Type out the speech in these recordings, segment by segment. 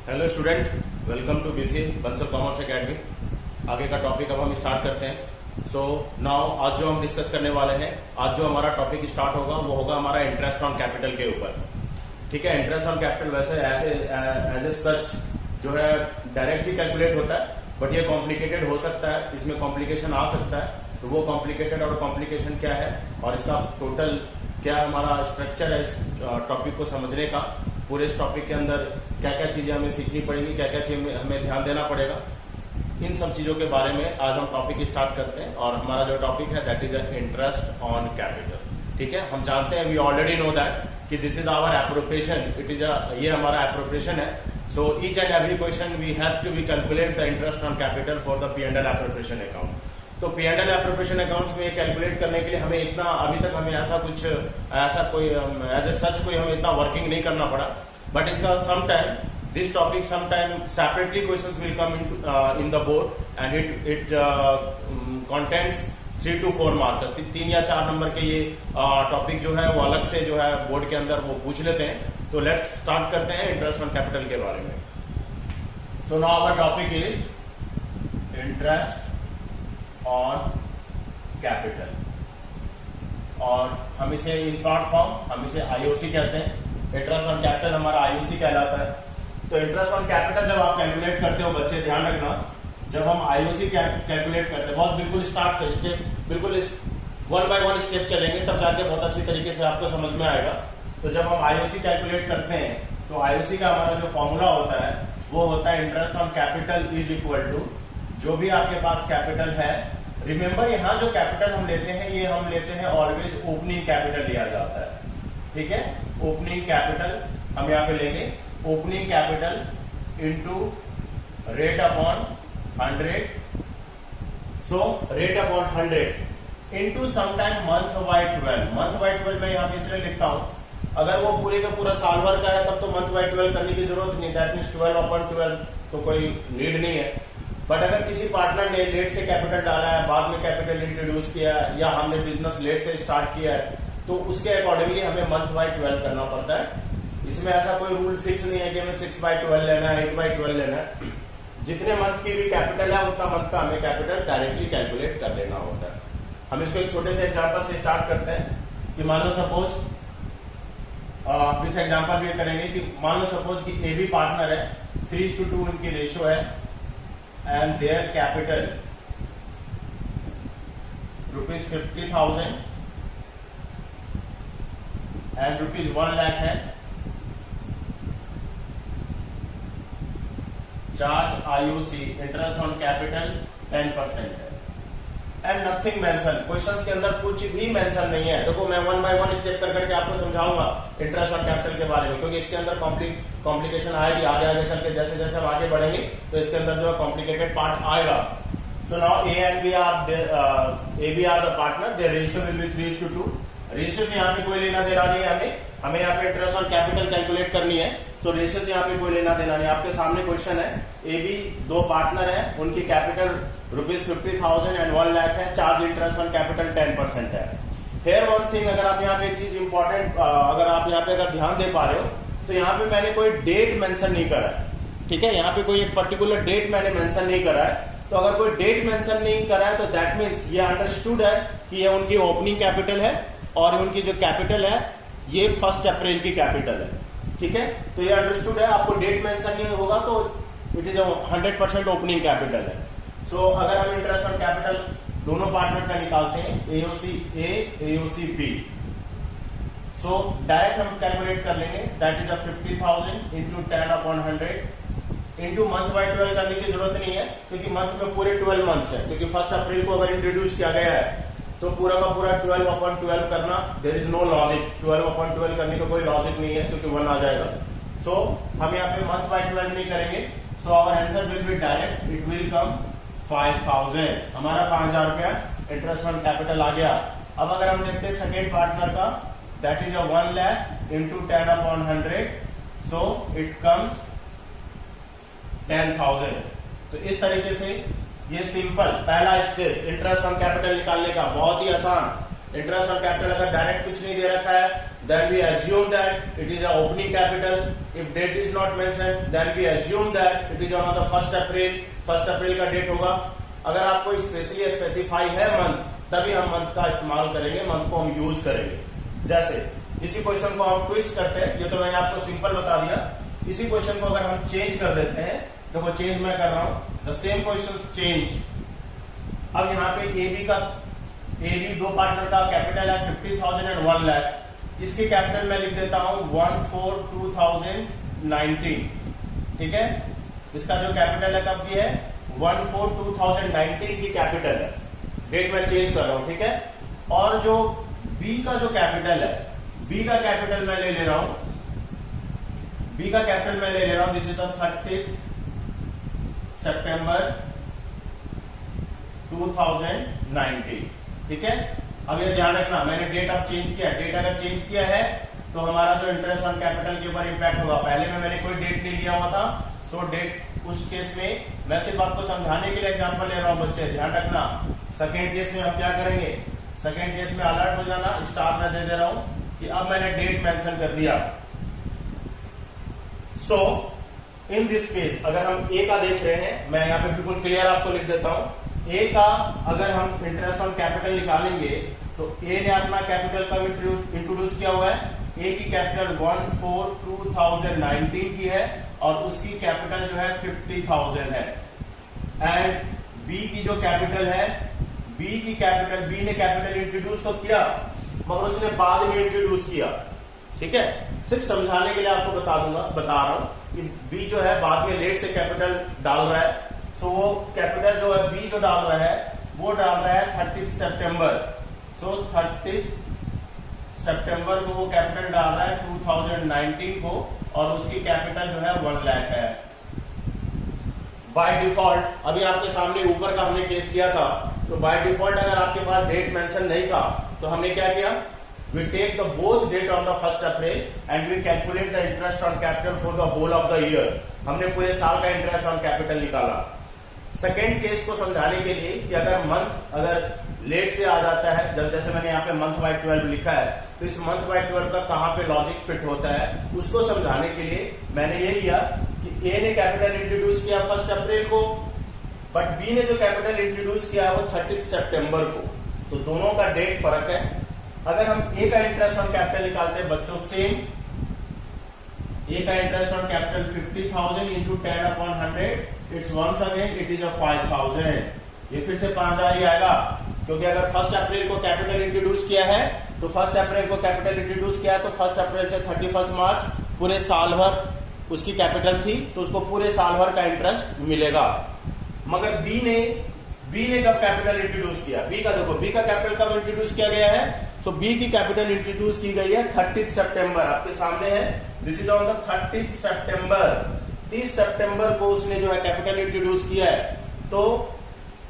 Hello student, welcome to BCA Bansal commerce academy. आगे का topic अब हम स्टार्ट करते हैं। सो नाउ आज जो हम डिस्कस करने वाले हैं, आज जो हमारा टॉपिक स्टार्ट होगा वो होगा हमारा इंटरेस्ट ऑन कैपिटल के ऊपर। ठीक है, इंटरेस्ट ऑन कैपिटल वैसे एज ए सच जो है डायरेक्टली कैलकुलेट होता है, बट ये कॉम्प्लिकेटेड हो सकता है, इसमें कॉम्प्लिकेशन आ सकता है। तो वो कॉम्प्लिकेटेड और कॉम्प्लिकेशन क्या है और इसका टोटल क्या हमारा स्ट्रक्चर है इस टॉपिक को समझने का, पूरे इस टॉपिक के अंदर क्या क्या चीजें हमें सीखनी पड़ेगी, क्या क्या चीजें हमें ध्यान देना पड़ेगा, इन सब चीजों के बारे में आज हम टॉपिक स्टार्ट करते हैं। और हमारा जो टॉपिक है that is interest on capital. ठीक है, हम जानते हैं, वी ऑलरेडी नो दैट कि this is our appropriation, it is ये हमारा एप्रोप्रिएशन है। So each and every question we have to be calculate the interest on capital for the P&L appropriation account. तो P&L एप्रोप्रिएशन अकाउंट्स में calculate करने के लिए हमें इतना अभी तक हमें ऐसा कोई एज ए सच कोई हमें इतना वर्किंग नहीं करना पड़ा, बट इसका some time this topic sometime separately questions will come in the board and it contains 3 to 4 mark, 3 या 4 नंबर के ये टॉपिक जो है वो अलग से जो है बोर्ड के अंदर वो पूछ लेते हैं। तो लेट्स स्टार्ट करते हैं इंटरेस्ट ऑन कैपिटल के बारे में। So now our topic is interest on capital, और हम इसे इन शॉर्ट फॉर्म हम इसे IOC कहते हैं। इंटरेस्ट ऑन कैपिटल हमारा IOC कहलाता है। तो इंटरेस्ट ऑन कैपिटल जब आप कैलकुलेट करते हो, बच्चे ध्यान रखना, जब हम IOC कैलकुलेट करते हैं, बहुत बिल्कुल स्टार्ट से स्टेप बिल्कुल 1 by 1 स्टेप चलेंगे, तब जाके बहुत अच्छी तरीके से आपको समझ में आएगा। तो जब हम IOC कैलकुलेट करते हैं तो IOC का हमारा जो फॉर्मूला होता है वो होता है interest on capital is equal to जो भी आपके पास कैपिटल है। रिमेंबर, यहाँ जो कैपिटल हम लेते हैं ये हम लेते हैं ऑलवेज ओपनिंग कैपिटल लिया जाता है। ठीक है, ओपनिंग कैपिटल हम यहाँ पे लेंगे, opening capital into rate upon 100। So rate upon 100 into sometime month by 12। Month by 12 मैं यहाँ पे इसलिए लिखता हूँ, अगर वो पूरे का पूरा साल भर का है तब तो मंथ बाय 12 करने की जरूरत नहीं, दैट मीन्स 12 अपॉन 12 तो कोई नीड नहीं है। बट अगर किसी पार्टनर ने लेट से कैपिटल डाला है, बाद में कैपिटल इंट्रोड्यूस किया है, या हमने बिजनेस लेट से स्टार्ट किया है, तो उसके अकॉर्डिंगली हमें मंथ बाय 12 करना पड़ता है। इसमें ऐसा कोई रूल फिक्स नहीं है कि हमें 6 by 12 लेना है, 8 by 12 लेना है। जितने मंथ की भी कैपिटल है उतना मंथ का हमें कैपिटल डायरेक्टली कैलकुलेट कर देना होता है। हम इसको एक छोटे से एग्जांपल से स्टार्ट करते हैं कि मान लो सपोज विथ एग्जांपल ये करेंगे कि मान लो सपोज कि AB पार्टनर है, 3:2 इनकी रेशियो है, and their capital ₹50,000 and ₹1 lakh है। Charge IOC interest on capital 10% है, एंड नथिंग मेंशन। क्वेश्चंस के अंदर कुछ भी मेंशन नहीं है। देखो मैं 1 by 1 स्टेप कर करके आपको समझाऊंगा इंटरेस्ट ऑन कैपिटल के बारे में, क्योंकि इसके अंदर कॉम्प्लिकेशन आएगी आगे आगे चल के, जैसे जैसे हम आगे बढ़ेंगे तो इसके अंदर जो है कॉम्प्लिकेटेड पार्ट आएगा। So now A and B are the partner, their ratio will be 3:2। Ratio से यहाँ पे कोई लेना देना नहीं है, हमें यहाँ पे इंटरेस्ट ऑन कैपिटल कैलकुलेट करनी है। तो रेशियो से यहाँ पे कोई लेना देना नहीं। आपके सामने क्वेश्चन है, AB 2 पार्टनर है, उनकी कैपिटल ₹50,000 एंड 1 लाख है, चार्ज इंटरेस्ट ऑन कैपिटल 10% है। हेयर वन थिंग, अगर आप यहाँ पे एक चीज इंपॉर्टेंट, अगर आप यहाँ पे अगर ध्यान दे पा रहे हो तो यहाँ पे मैंने कोई डेट मेंशन नहीं करा है। ठीक है, यहाँ पे कोई एक पर्टिकुलर डेट मैंने मेंशन नहीं करा है। तो अगर कोई डेट मेंशन नहीं करा है तो दैट मीन्स ये अंडरस्टूड है कि ये उनकी ओपनिंग कैपिटल है और उनकी जो कैपिटल है ये 1 अप्रैल की कैपिटल है। ठीक है, तो ये अंडरस्टूड है। आपको डेट मेंशन नहीं होगा तो इट इज 100% ओपनिंग कैपिटल है। सो अगर हम इंटरेस्ट ऑन कैपिटल दोनों पार्टनर का निकालते हैं, AOC A AOC B, so direct हम कैलकुलेट कर लेंगे, that is 50,000 into 10/100 into month by 12 करने की जरूरत नहीं है, क्योंकि मंथ में पूरे 12 मंथ्स है। क्योंकि 1 अप्रैल को अगर इंट्रोड्यूस किया गया है तो पूरा का पूरा 12/12 करना, देयर इज नो लॉजिक। 12/12 करने का कोई लॉजिक नहीं है, क्योंकि 1 आ जाएगा। सो हम यहाँ पे मंथ बाय 12 नहीं करेंगे। So our answer will be direct, it will come 5,000। हमारा 5,000 रुपया इंटरेस्ट ऑन कैपिटल आ गया। अब अगर हम देखते हैं सेकेंड पार्टनर का, that is 1 lakh into 10/100, so it comes 10,000। तो इस तरीके से ये सिंपल पहला स्टेप इंटरेस्ट ऑन कैपिटल निकालने का, बहुत ही आसान। इंटरेस्ट ऑन कैपिटल अगर डायरेक्ट कुछ नहीं दे रखा है, then we assume that it is a opening capital. If date is not mentioned, then we assume that it is on the 1st April. 1st April का डेट होगा. अगर आपको specially specify है मंथ, तभी हम मंथ का इस्तेमाल करेंगे, मंथ को हम यूज करेंगे. जैसे इसी क्वेश्चन को हम ट्विस्ट करते हैं, ये तो मैंने आपको सिंपल बता दिया. इसी क्वेश्चन को अगर हम चेंज कर देते हैं, देखो चेंज मैं कर रहा हूं, द सेम क्वेश्चन चेंज. अब यहाँ पे एबी दो पार्टनर का कैपिटल है 50,000 एंड 1 लाख. इसकी कैपिटल मैं लिख देता हूं 1/4/2019. ठीक है, इसका जो कैपिटल है कब की है, 1/4/2019 की कैपिटल है. डेट मैं चेंज कर रहा हूं. ठीक है, और जो बी का जो कैपिटल है, बी का कैपिटल मैं ले रहा हूं, बी का कैपिटल मैं ले रहा हूं, दिस इज द 30 सितंबर 2019. ठीक है, अब ये ध्यान रखना, मैंने डेट अब चेंज किया. डेट अगर चेंज किया है तो हमारा जो इंटरेस्ट ऑन कैपिटल के ऊपर इंपैक्ट होगा. पहले में मैंने कोई डेट नहीं लिया हुआ था, सो डेट उस केस में मैं सिर्फ आपको समझाने के लिए एग्जांपल ले रहा हूं. बच्चे ध्यान रखना. सेकेंड केस में हम क्या करेंगे, सेकेंड केस में अलर्ट हो जाना, स्टार में दे रहा हूं कि अब मैंने डेट मेंशन कर दिया. सो इन दिस केस अगर हम ए का देख रहे हैं, मैं यहाँ पे बिल्कुल क्लियर आपको लिख देता हूं. ए का अगर हम इंटरेस्ट ऑन कैपिटल निकालेंगे तो ए ने अपना कैपिटल कब इंट्रोड्यूस किया हुआ है, ए की कैपिटल 1/4/2019 की है और उसकी कैपिटल जो है 50,000 है. एंड बी की जो कैपिटल है, बी की कैपिटल, बी ने कैपिटल इंट्रोड्यूस तो किया मगर उसने बाद में इंट्रोड्यूस किया. ठीक है, सिर्फ समझाने के लिए आपको बता रहा हूं कि बी जो है बाद में लेट से कैपिटल डाल रहा है. तो वो कैपिटल जो है बी जो डाल रहा है, वो डाल रहा है 30 सितंबर. सो 30 सितंबर को वो कैपिटल डाल रहा है 2019 को, और उसकी कैपिटल जो है 1 लाख है. बाय डिफॉल्ट अभी आपके सामने ऊपर का हमने केस किया था, तो बाय डिफॉल्ट अगर आपके पास डेट मेंशन नहीं था तो हमने क्या किया, we take the both date on the 1st April and we calculate the interest on capital for the whole of the year. हमने पूरे साल का इंटरेस्ट ऑन कैपिटल निकाला. सेकेंड केस को समझाने के लिए कि अगर मंथ अगर लेट से आ जाता है, जब जैसे मैंने यहाँ पे मंथ बाय 12 लिखा है, तो इस मंथ बाय 12 का कहाँ पे लॉजिक फिट होता है, उसको समझाने के लिए मैंने ये लिया कि ए ने कैपिटल इंट्रोड्यूस किया 1st अप्रैल को, बट बी ने जो कैपिटल इंट्रोड्यूस किया वो 30 सितंबर को. तो दोनों का डेट फर्क है. अगर हम ए का इंटरेस्ट ऑन कैपिटल निकालते हैं बच्चों, सेम ए का interest on capital 50,000 into 10/100, it's once again it is 5,000. ये फिर से 5,000 ही आएगा, क्योंकि अगर 1st अप्रैल को कैपिटल इंट्रोड्यूस किया है तो 1st अप्रैल को कैपिटल इंट्रोड्यूस किया है तो 1st अप्रैल से 31 मार्च पूरे साल भर उसकी कैपिटल थी, तो उसको पूरे साल भर का इंटरेस्ट मिलेगा. मगर बी ने कब कैपिटल इंट्रोड्यूस किया, बी का देखो, बी का कैपिटल कब इंट्रोड्यूस किया गया है, सो बी की कैपिटल इंट्रोड्यूस की गई है 30 सितंबर. आपके सामने है, दिस इज ऑन द 30 सितंबर. 30 सितंबर को उसने जो है कैपिटल इंट्रोड्यूस किया है. तो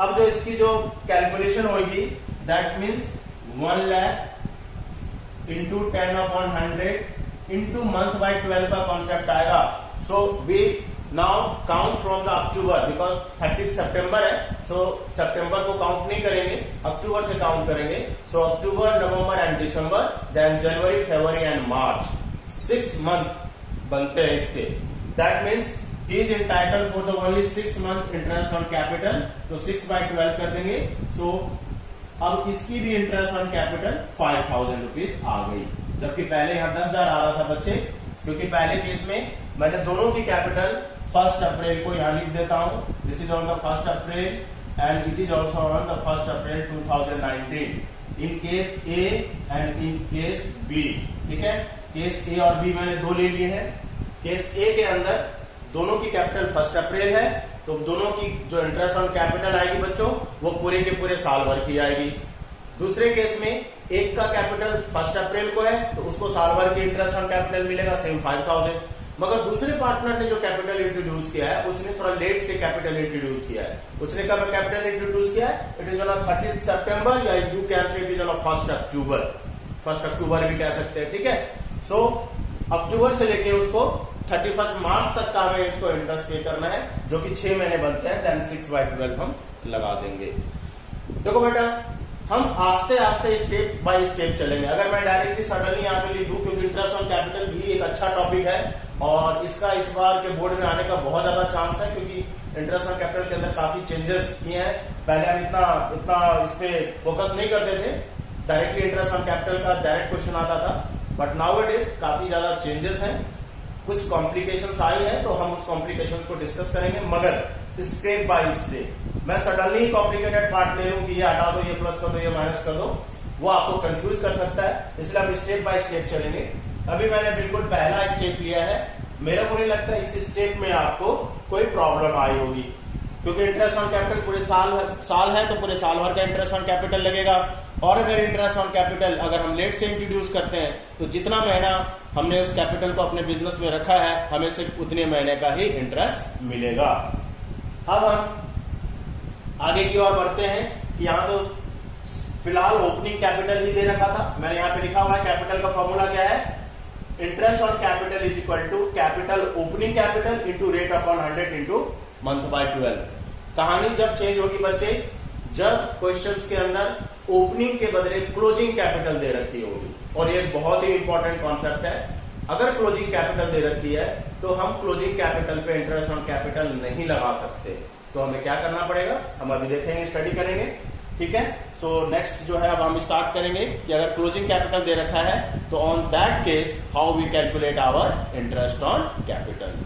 अब जो इसकी जो कैलकुलेशन होगी, that means 1 lakh into 10/100 into month by 12 का कॉन्सेप्ट आएगा. So we now count from the October, because 30 सितंबर है, सो सितंबर को काउंट नहीं करेंगे, अक्टूबर से काउंट करेंगे. So October, November and December, then January, February and March, 6 month बनते हैं इसके. That means he is entitled for the only 6 month interest on capital. तो 6/12 कर देंगे. सो अब इसकी भी इंटरेस्ट ऑन कैपिटल 5,000 रुपीज आ गई, जबकि पहले यहां 10,000 आ रहा था बच्चे, क्योंकि पहले केस में मैंने दोनों की कैपिटल 1st अप्रैल को यहां लिख देता हूं. This is on the 1st April and it is also on the 1st April 2019 in case A and in case B. ठीक है, केस ए और बी मैंने दो ले लिए हैं. केस ए के अंदर दोनों की कैपिटल 1st अप्रैल है, तो दोनों की जो इंटरेस्ट ऑन कैपिटल आएगी बच्चों, वो पूरे के पूरे साल भर की आएगी. दूसरे केस में एक का कैपिटल 1st अप्रैल को है, तो उसको साल भर की इंटरेस्ट ऑन कैपिटल मिलेगा, सेम 5,000. मगर दूसरे पार्टनर ने जो कैपिटल इंट्रोड्यूस किया है, उसने थोड़ा लेट से कैपिटल इंट्रोड्यूस किया है. उसने कब कैपिटल इंट्रोड्यूस किया है, इट इज ऑन 30 सितंबर, या you can say it is on 1st October. 1st अक्टूबर भी कह सकते हैं. ठीक है, सो अक्टूबर से लेके उसको 31 मार्च तक का हमें इसको इंटरेस्ट पे करना है, जो कि 6 महीने बनते हैं. देन 6/12 हम लगा देंगे. देखो बेटा, हम आस्ते आस्ते स्टेप बाय स्टेप चलेंगे। अगर मैं डायरेक्टली सडनली यहाँ पे लिख दूं, क्योंकि इंटरेस्ट ऑन कैपिटल भी एक अच्छा टॉपिक है और इसका इस बार के बोर्ड में आने का बहुत ज्यादा चांस है, क्योंकि इंटरेस्ट ऑन कैपिटल के अंदर काफी चेंजेस किए हैं। पहले हम इतना इस पे फोकस नहीं करते थे, डायरेक्टली इंटरेस्ट ऑन कैपिटल का डायरेक्ट क्वेश्चन आता था, बट नाउ इट इज काफी ज्यादा चेंजेस हैं, कुछ कॉम्प्लिकेशंस आई है, तो हम उस कॉम्प्लिकेशंस को डिस्कस करेंगे, मगर स्टेप बाय स्टेप। मैं सडनली कॉम्प्लिकेटेड पार्ट ले लूं कि ये हटा दो, ये प्लस कर दो, ये माइनस कर दो, वो आपको कंफ्यूज कर सकता है, इसलिए हम स्टेप बाय स्टेप चलेंगे। अभी मैंने बिल्कुल पहला स्टेप लिया है, मेरे को नहीं लगता इस स्टेप में आपको कोई प्रॉब्लम आई होगी, क्योंकि इंटरेस्ट ऑन कैपिटल पूरे साल है तो पूरे साल भर का इंटरेस्ट ऑन कैपिटल लगेगा। और अगर इंटरेस्ट ऑन कैपिटल अगर हम लेट से इंट्रोड्यूस करते हैं तो जितना महीना हमने उस कैपिटल को अपने बिजनेस में रखा है, हमें सिर्फ उतने महीने का ही इंटरेस्ट मिलेगा। अब हम आगे की ओर बढ़ते हैं कि यहाँ तो फिलहाल ओपनिंग कैपिटल ही दे रखा था, मैंने यहाँ पे लिखा हुआ है कैपिटल का फॉर्मूला क्या है, interest on capital is equal to capital opening capital into rate upon 100 into month by 12। कहानी जब चेंज होगी बच्चे, जब क्वेश्चंस के अंदर ओपनिंग के बदले क्लोजिंग कैपिटल दे रखी होगी, और ये बहुत ही इंपॉर्टेंट कॉन्सेप्ट है। अगर क्लोजिंग कैपिटल दे रखी है तो हम क्लोजिंग कैपिटल पे इंटरेस्ट ऑन कैपिटल नहीं लगा सकते, तो हमें क्या करना पड़ेगा, हम अभी देखेंगे, स्टडी करेंगे, ठीक है। सो नेक्स्ट जो है अब हम स्टार्ट करेंगे कि अगर क्लोजिंग कैपिटल दे रखा है तो on that case how we calculate our interest on capital.